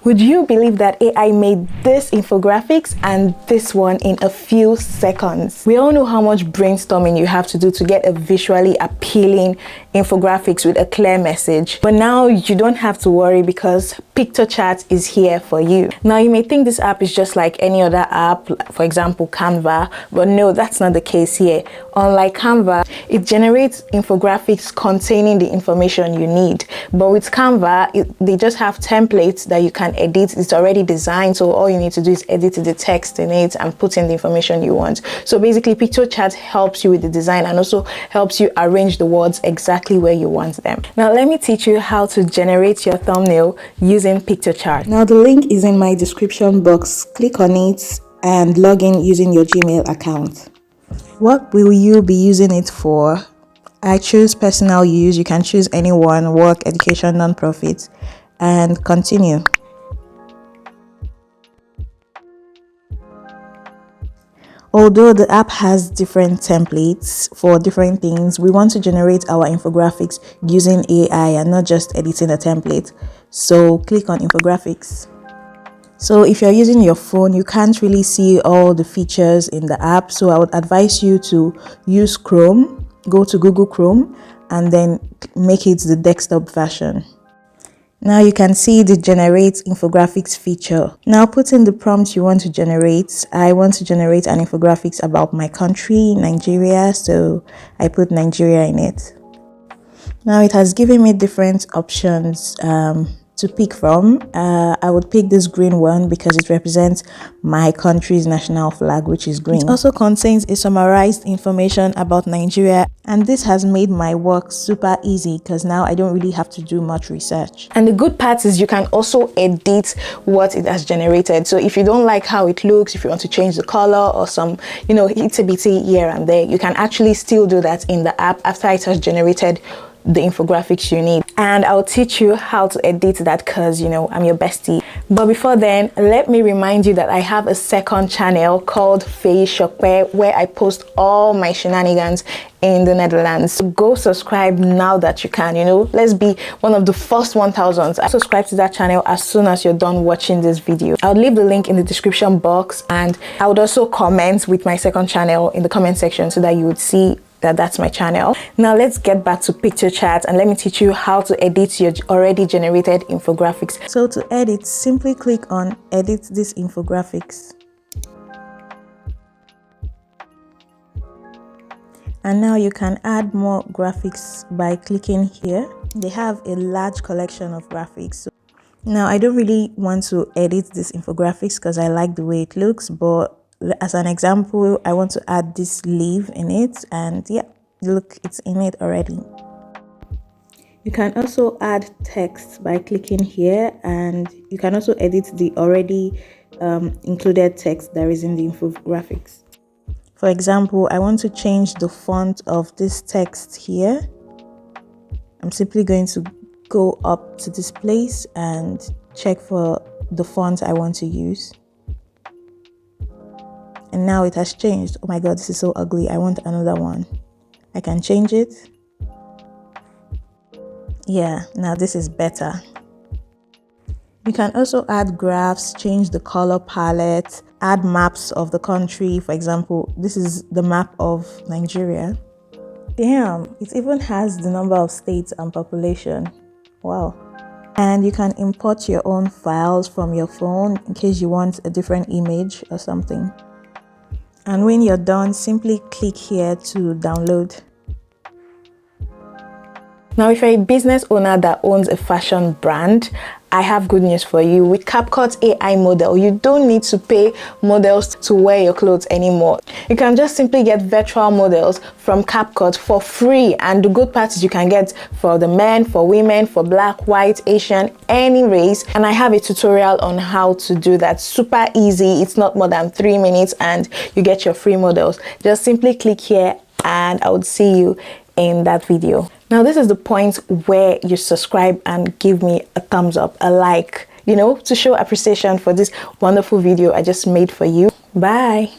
Would you believe that AI made this infographics and this one in a few seconds? We all know how much brainstorming you have to do to get a visually appealing infographics with a clear message. But now you don't have to worry because piktochart is here for you. Now you may think this app is just like any other app, for example Canva, but no, that's not the case here. Unlike Canva, it generates infographics containing the information you need. But with Canva, they just have templates that you can edit. It's already designed, so all you need to do is edit the text in it and put in the information you want. So basically, piktochart helps you with the design and also helps you arrange the words exactly where you want them. Now let me teach you how to generate your thumbnail using piktochart. Now the link is in my description box. Click on it and log in using your Gmail account. What will you be using it for? I choose personal use. You can choose anyone, work, education, non-profit, and continue. Although the app has different templates for different things, we want to generate our infographics using AI and not just editing a template. So click on infographics. So if you're using your phone, you can't really see all the features in the app. So I would advise you to use Chrome, go to Google Chrome, and then make it the desktop version. Now you can see the generate infographics feature. Now put in the prompt you want to generate. I want to generate an infographics about my country, Nigeria, so I put Nigeria in it. Now it has given me different options to pick from. I would pick this green one because it represents my country's national flag, which is green. It also contains a summarized information about Nigeria, and this has made my work super easy because now I don't really have to do much research. And the good part is you can also edit what it has generated. So if you don't like how it looks, if you want to change the color or some, itty-bitty here and there, you can actually still do that in the app after it has generated the infographics you need. And I'll teach you how to edit that because I'm your bestie. But before then, let me remind you that I have a second channel called piktochart where I post all my shenanigans in the Netherlands. So go subscribe now that you can. Let's be one of the first 1000s. Subscribe to that channel as soon as you're done watching this video. I'll leave the link in the description box, and I would also comment with my second channel in the comment section so that you would see that's my channel. Now let's get back to piktochart and let me teach you how to edit your already generated infographics. So to edit, simply click on edit this infographics. And now you can add more graphics by clicking here. They have a large collection of graphics. Now I don't really want to edit this infographics because I like the way it looks, but as an example, I want to add this leaf in it, and yeah, look, it's in it already. You can also add text by clicking here, and you can also edit the already included text that is in the infographics. For example, I want to change the font of this text here. I'm simply going to go up to this place and check for the font I want to use. And now it has changed. Oh my god, this is so ugly. I want another one. I can change it. Yeah, now this is better. You can also add graphs, change the color palette, add maps of the country. For example, this is the map of Nigeria. Damn, it even has the number of states and population. Wow. And you can import your own files from your phone in case you want a different image or something. And when you're done, simply click here to download. Now, if you're a business owner that owns a fashion brand, I have good news for you. With CapCut's AI model, you don't need to pay models to wear your clothes anymore. You can just simply get virtual models from CapCut for free. And the good part is you can get for the men, for women, for black, white, Asian, any race. And I have a tutorial on how to do that. Super easy. It's not more than 3 minutes and you get your free models. Just simply click here and I would see you in that video. Now this is the point where you subscribe and give me a thumbs up, a like, to show appreciation for this wonderful video I just made for you. Bye.